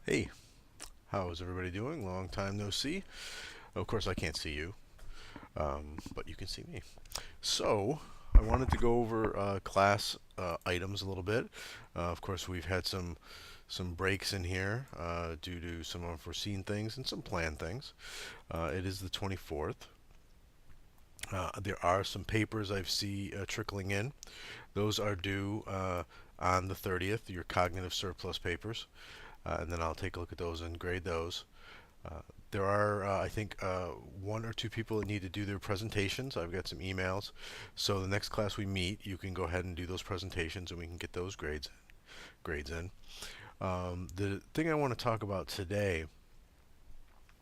Hey, how's everybody doing? Long time no see. Of course, I can't see you, but you can see me. So, I wanted to go over class items a little bit. Of course, we've had some breaks in here due to some unforeseen things and some planned things. It is the 24th. There are some papers I see trickling in. Those are due on the 30th, your cognitive surplus papers, and then I'll take a look at those and grade those. There are, I think, one or two people that need to do their presentations. I've got some emails. So the next class we meet, you can go ahead and do those presentations, and we can get those grades in. The thing I want to talk about today,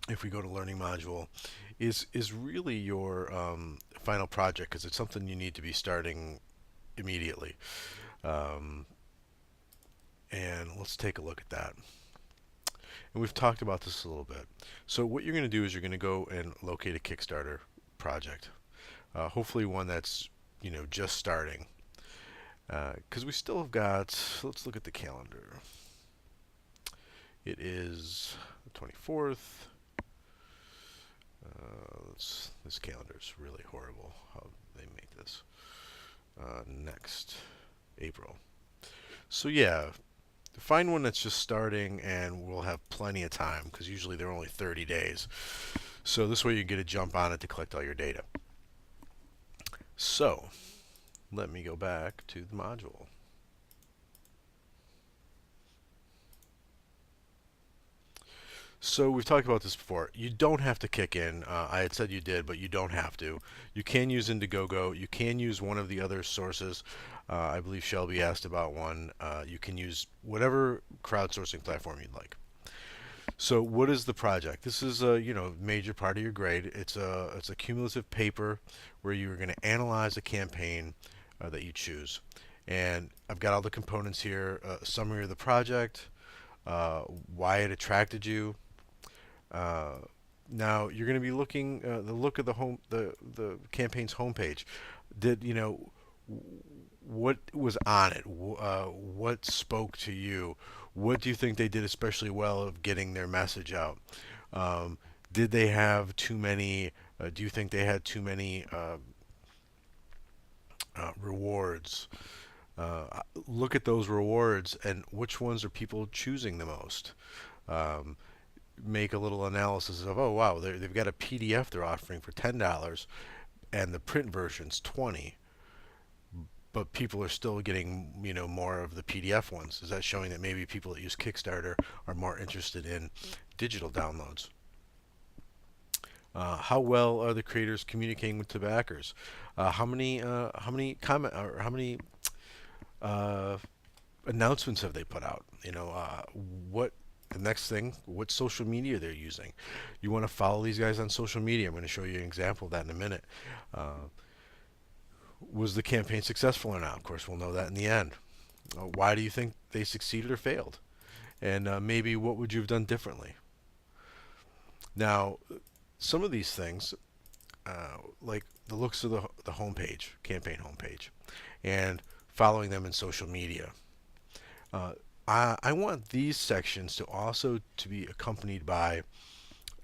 if we go to learning module, is really your final project because it's something you need to be starting immediately. Um, and let's take a look at that. And we've talked about this a little bit. So what you're going to do is you're going to go and locate a Kickstarter project. Hopefully one that's just starting. Because we still have got. Let's look at the calendar. It is the 24th. This calendar is really horrible. How they make this. Next April. So yeah, find one that's just starting, and we'll have plenty of time because usually they're only 30 days. So this way you get a jump on it to collect all your data. So let me go back to the module. So we've talked about this before. You don't have to kick in. I had said you did, but you don't have to. You can use Indiegogo. You can use one of the other sources. I believe Shelby asked about one. You can use whatever crowdsourcing platform you'd like. So what is the project? This is a major part of your grade. It's a cumulative paper where you're going to analyze a campaign that you choose. And I've got all the components here: a summary of the project, why it attracted you. Uh, Now you're going to be looking the look of the campaign's homepage. Did what was on it? What spoke to you? What do you think they did especially well of getting their message out? Um, did they have too many? Do you think they had too many rewards? Look at those rewards and which ones are people choosing the most. Um, Make a little analysis of, oh wow, they've got a PDF they're offering for $10, and the print version's 20, but people are still getting more of the PDF ones. Is that showing that maybe people that use Kickstarter are more interested in digital downloads? How well are the creators communicating with the backers? How many comment or how many uh, announcements have they put out? What the next thing, what social media they're using. You want to follow these guys on social media. I'm going to show you an example of that in a minute. Uh, was the campaign successful or not? Of course, we'll know that in the end. Why do you think they succeeded or failed? And maybe what would you have done differently? Now, some of these things, like the looks of the homepage, campaign homepage, and following them in social media. Uh, I want these sections to also to be accompanied by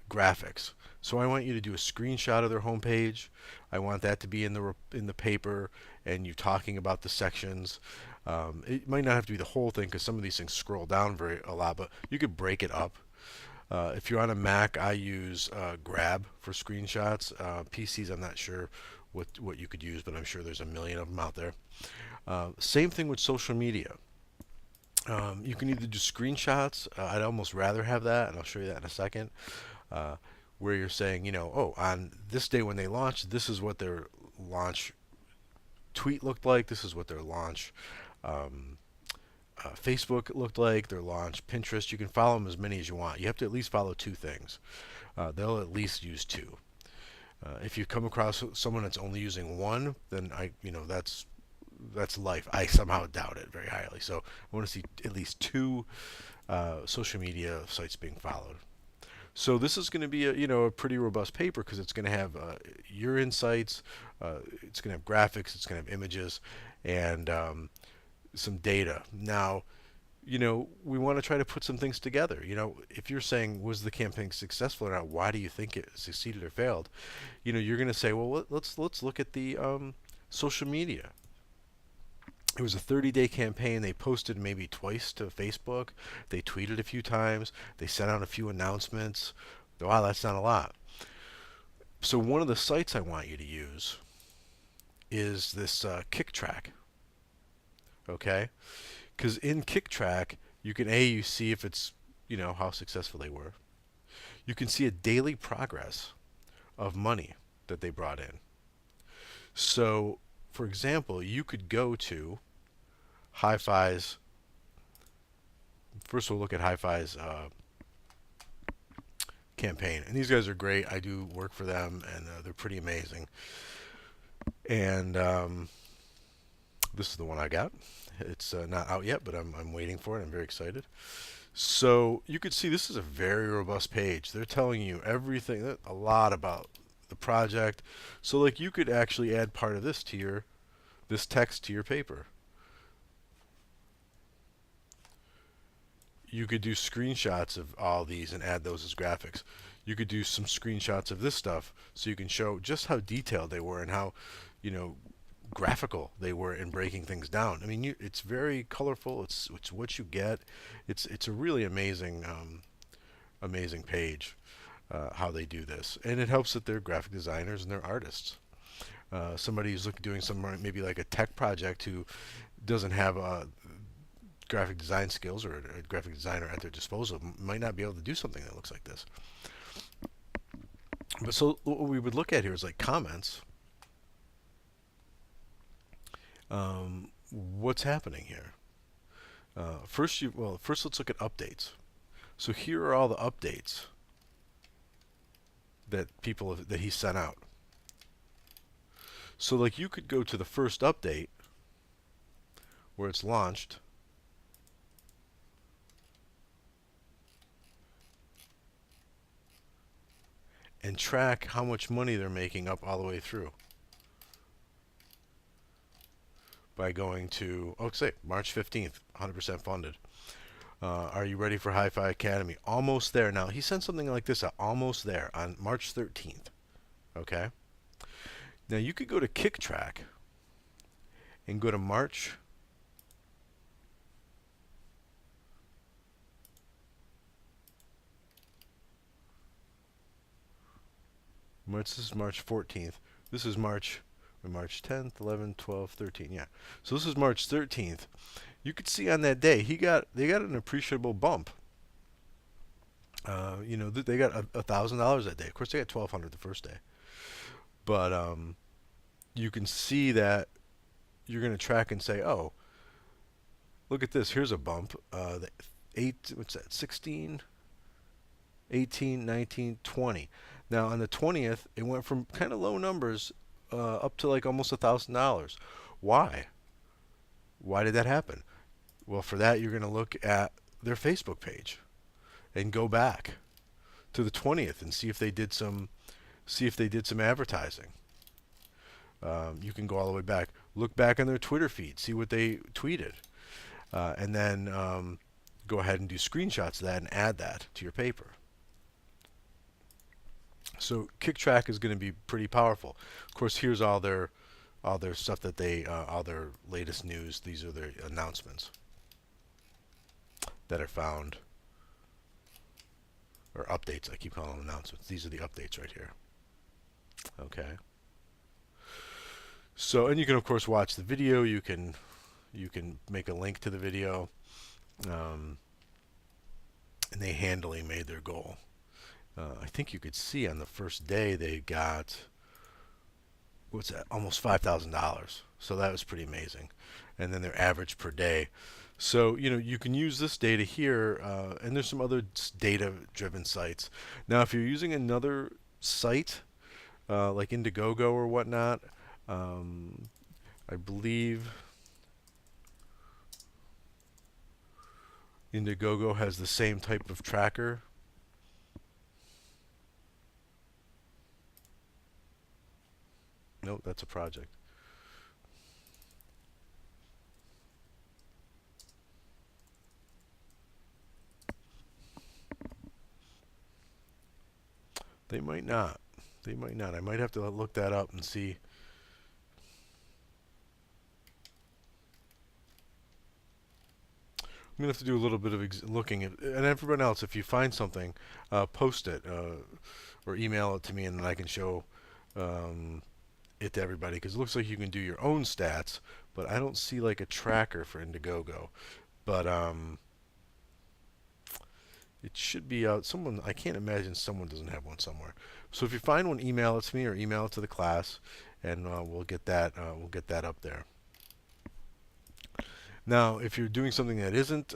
graphics. So I want you to do a screenshot of their homepage. I want that to be in the paper, and you talking about the sections. It might not have to be the whole thing because some of these things scroll down a lot, but you could break it up. If you're on a Mac, I use Grab for screenshots. PCs, I'm not sure what you could use, but I'm sure there's a million of them out there. Same thing with social media. You can either do screenshots. I'd almost rather have that, and I'll show you that in a second. Uh, where you're saying, oh, on this day when they launched, this is what their launch tweet looked like. This is what their launch um, Facebook looked like. Their launch Pinterest. You can follow them as many as you want. You have to at least follow two things. They'll at least use two. If you come across someone that's only using one, then that's life. I somehow doubt it very highly. So I want to see at least two social media sites being followed. So this is going to be a pretty robust paper because it's going to have your insights, it's going to have graphics, it's going to have images, and some data. Now we want to try to put some things together. If you're saying, was the campaign successful or not, why do you think it succeeded or failed? You're going to say, well, let's look at the social media. It was a 30-day campaign. They posted maybe twice to Facebook. They tweeted a few times. They sent out a few announcements. Wow, that's not a lot. So one of the sites I want you to use is this KickTrack. Okay, because in KickTrack you can you see if it's how successful they were. You can see a daily progress of money that they brought in. So, for example, you could go to Hi-Fi's. First, we'll look at Hi-Fi's campaign, and these guys are great. I do work for them, and they're pretty amazing. And this is the one I got. It's not out yet, but I'm waiting for it. I'm very excited. So you could see this is a very robust page. They're telling you everything, a lot about the project. So like you could actually add part of this to this text to your paper. You could do screenshots of all these and add those as graphics. You could do some screenshots of this stuff so you can show just how detailed they were and how, graphical they were in breaking things down. I mean, it's very colorful. It's what you get. It's a really amazing amazing page how they do this, and it helps that they're graphic designers and they're artists. Somebody who's doing some maybe like a tech project who doesn't have graphic design skills or a graphic designer at their disposal might not be able to do something that looks like this. But so what we would look at here is like comments. What's happening here? First let's look at updates. So here are all the updates that that he sent out. So like you could go to the first update where it's launched, and track how much money they're making up all the way through by going to, say, March 15th, 100% funded. Are you ready for Hi-Fi Academy? Almost there. Now, he sent something like this almost there on March 13th. Okay? Now, you could go to KickTrack and go to March. This is March 14th. This is March 10th, 11th, 12th, 13th. Yeah. So this is March 13th. You could see on that day they got an appreciable bump. They got $1,000 that day. Of course, they got $1,200 the first day. But you can see that you're going to track and say, oh, look at this. Here's a bump. What's that? 16, 18, 19, 20. Now on the 20th, it went from kind of low numbers up to like almost $1,000. Why? Why did that happen? Well, for that, you're going to look at their Facebook page and go back to the 20th and see if they did some advertising. You can go all the way back. Look back on their Twitter feed, see what they tweeted, and then go ahead and do screenshots of that and add that to your paper. So KickTrack is going to be pretty powerful. Of course, here's all their stuff that all their latest news. These are their announcements that are found, or updates. I keep calling them announcements. These are the updates right here. Okay. So, and you can of course watch the video. You can make a link to the video, and they handily made their goal. I think you could see on the first day they got, what's that, almost $5,000. So that was pretty amazing. And then their average per day. So, you can use this data here, and there's some other data-driven sites. Now, if you're using another site, like Indiegogo or whatnot, I believe Indiegogo has the same type of tracker. Nope, that's a project. They might not. They might not. I might have to look that up and see. I'm gonna have to do a little bit of looking at, and everyone else, if you find something, post it or email it to me, and then I can show um, it to everybody. Because it looks like you can do your own stats, but I don't see like a tracker for Indiegogo. But it should be out. Someone, I can't imagine someone doesn't have one somewhere. So if you find one, email it to me or email it to the class, and we'll get that. We'll get that up there. Now, if you're doing something that isn't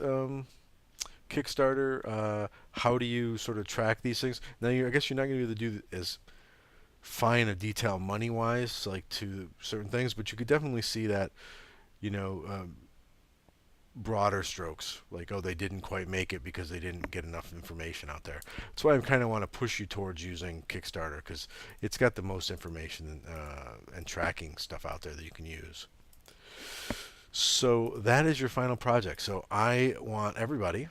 Kickstarter, how do you sort of track these things? Now, I guess you're not going to be able to do as fine a detail money-wise, like to certain things, but you could definitely see that, you know, broader strokes, like, oh, they didn't quite make it because they didn't get enough information out there. That's why I kind of want to push you towards using Kickstarter, because it's got the most information and tracking stuff out there that you can use. So that is your final project. So I want everybody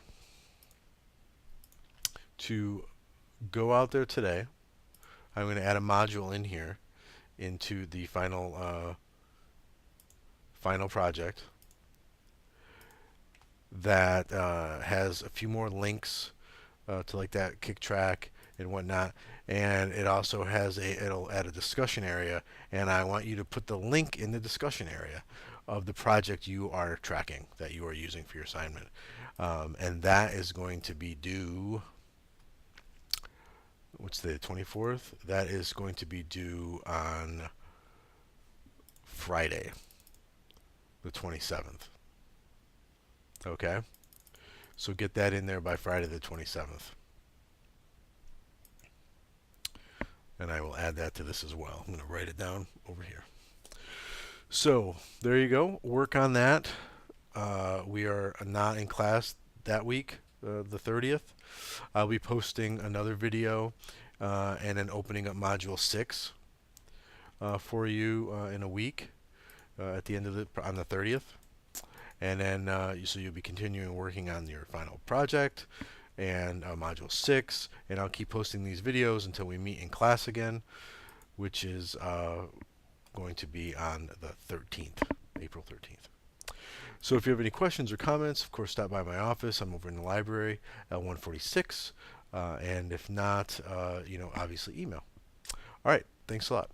to go out there today. I'm going to add a module in here into the final project that has a few more links to like that kick track and whatnot, and it also has it'll add a discussion area, and I want you to put the link in the discussion area of the project you are tracking that you are using for your assignment, and that is going to be due. What's the 24th? That is going to be due on Friday, the 27th. Okay? So get that in there by Friday the 27th. And I will add that to this as well. I'm going to write it down over here. So there you go. Work on that. We are not in class that week, the 30th. I'll be posting another video and then opening up Module 6 for you in a week at the end of on the 30th. And then so you'll be continuing working on your final project and Module 6. And I'll keep posting these videos until we meet in class again, which is going to be on the 13th, April 13th. So if you have any questions or comments, of course, stop by my office. I'm over in the library, L146. And if not, obviously email. All right. Thanks a lot.